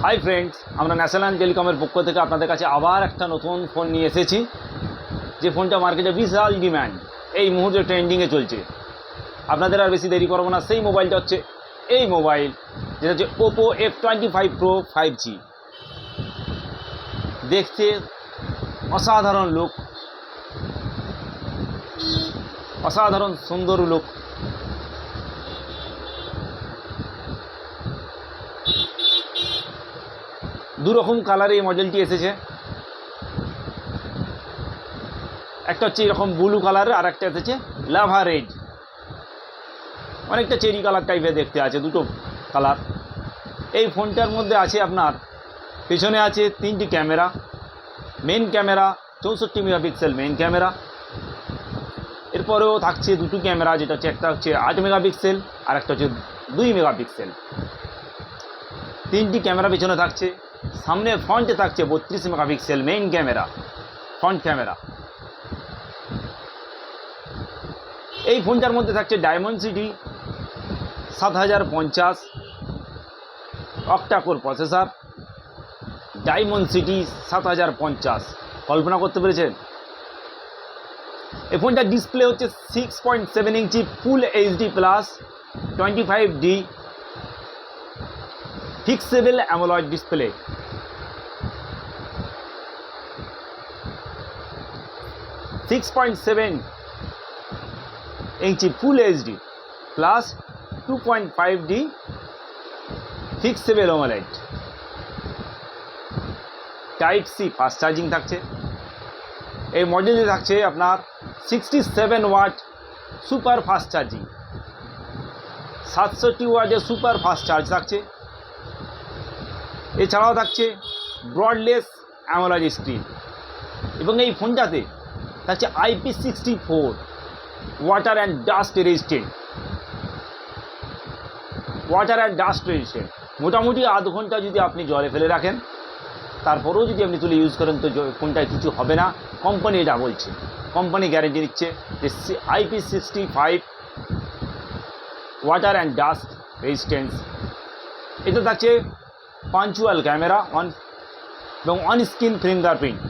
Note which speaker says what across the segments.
Speaker 1: Hi friends, আমরা national টেলিকমের পক্ষ থেকে আপনাদের কাছে আবার একটা নতুন ফোন নিয়ে এসেছি। যে ফোনটা মার্কেটে বিশাল ডিম্যান্ড, এই মুহূর্তে ট্রেন্ডিংয়ে চলছে। আপনাদের আর বেশি দেরি করবো না, সেই মোবাইলটা হচ্ছে এই মোবাইল, যেটা হচ্ছে ওপো F25 Pro 5G। দেখতে অসাধারণ লুক, অসাধারণ সুন্দর লুক। দুরকম কালারে এই মডেলটি এসেছে। একটা হচ্ছে এরকম ব্লু কালারের, আর একটা এসেছে লাভা রেড, অনেকটা চেরি কালার টাইপের দেখতে আছে, দুটো কালার। এই ফোনটার মধ্যে আছে আপনার পেছনে আছে 3টি camera. Main camera 64 megapixel main camera. এরপরেও থাকছে দুটো ক্যামেরা, যেটা হচ্ছে একটা হচ্ছে 8 মেগাপিক্সেল আর একটা হচ্ছে 2 মেগাপিক্সেল। 3টি ক্যামেরা পেছনে থাকছে। সামনে ফ্রন্টে থাকছে 32 megapixel main camera, front camera. এই ফোনটার মধ্যে থাকছে ডায়মন্ডসিটি 7050 অক্টাকোর প্রসেসর। ডায়মন্ডসিটি 7050, কল্পনা করতে পেরেছেন? এই ফোনটার ডিসপ্লে হচ্ছে 6.7 inch full HD plus 25D fixable AMOLED display. $6.7 inch full HD plus 2.5D fixable AMOLED. Type C fast charging থাকছে। এই মডেলে থাকছে আপনার 67 ওয়াট সুপার ফাস্ট চার্জিং, 67 ওয়াটের সুপার ফাস্ট চার্জ থাকছে। এছাড়াও থাকছে ব্রডলেস অ্যামোলেড স্ক্রিন, এবং এই ফোনটাতে থাকছে IP64 water and dust resistant. Water and dust resistant মোটামুটি আধ ঘন্টা যদি আপনি জলে ফেলে রাখেন, তারপরেও যদি আপনি তুলে ইউজ করেন, তো ফোনটায় কিছু হবে না। কোম্পানি এটা বলছে, কোম্পানি গ্যারেন্টি দিচ্ছে যে IP65 water and dust resistance. এটা থাকছে পাঞ্চুয়াল ক্যামেরা এবং অন স্ক্রিন ফিঙ্গারপ্রিন্ট।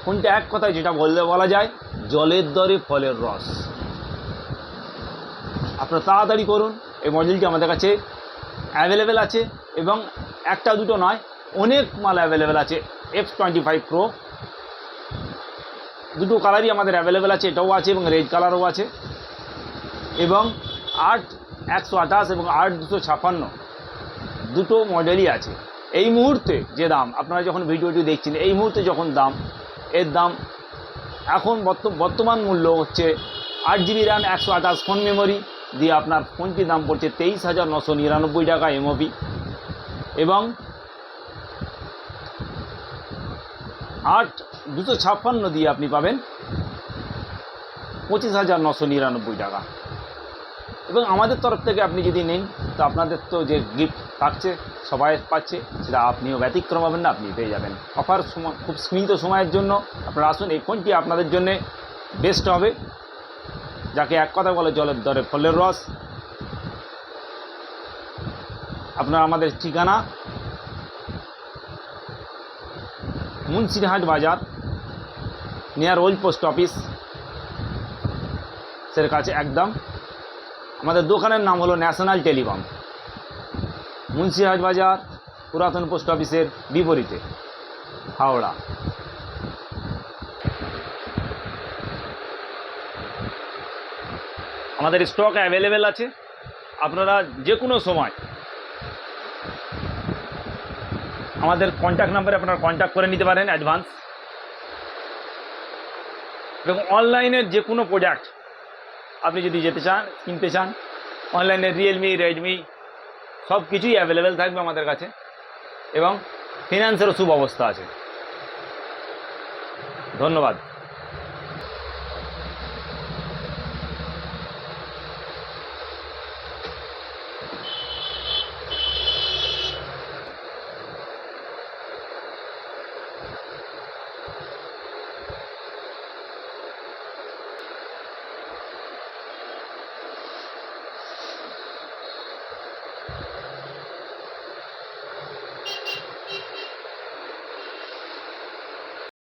Speaker 1: ফোনটা এক কথায় যেটা বলা যায়, জলের দরে ফলের রস। আপনারা তাড়াতাড়ি করুন, এই মডেলটি আমাদের কাছে অ্যাভেলেবেল আছে, এবং একটা দুটো নয়, অনেক মাল অ্যাভেলেবেল আছে। F25 Pro দুটো কালারই আমাদের অ্যাভেলেবেল আছে, এটাও আছে এবং রেড কালারও আছে, এবং 8128 এবং 8256 দুটো মডেলই আছে। এই মুহূর্তে যে দাম, আপনারা যখন ভিডিওটি দেখছেন, এই মুহূর্তে যখন দাম, এর দাম এখন বর্তমান মূল্য হচ্ছে 8GB র্যাম 128 ফোন মেমোরি দিয়ে আপনার ফোনটির দাম পড়ছে 23,999 টাকা MOP, এবং 8256 দিয়ে আপনি পাবেন 25,999 টাকা। এবং আমাদের তরফ থেকে আপনি যদি নেন, তো আপনাদের তো যে গিফট থাকছে সবাই পাচ্ছে, সেটা আপনিও ব্যতিক্রম হবেন না, আপনি পেয়ে যাবেন। অফার সময় খুব সীমিত সময়ের জন্য আপনারা আসুন, এই ফোনটি আপনাদের জন্যে বেস্ট হবে, যাকে এক কথা বলে জলের দরে ফলের রস। আপনারা আমাদের ঠিকানা মুন্সিরহাট বাজার, নিয়ার ওল্ড পোস্ট অফিস সের কাছে একদম। আমাদের দোকানের নাম হলো ন্যাশনাল টেলিকম, মুন্সিরহাট বাজার, পুরাতন পোস্ট অফিসের বিপরীতে, হাওড়া। আমাদের স্টক অ্যাভেলেবেল আছে। আপনারা যে কোনো সময় আমাদের কন্ট্যাক্ট নাম্বারে আপনারা কন্ট্যাক্ট করে নিতে পারেন অ্যাডভান্স, এবং অনলাইনের যে কোনো প্রোডাক্ট আপনি যদি যেতে চান, কিনতে চান, অনলাইনে রিয়েলমি, রেডমি সব কিছুই অ্যাভেলেবেল থাকবে আমাদের কাছে, এবং ফিনান্সেরও সুব্যবস্থা আছে। ধন্যবাদ।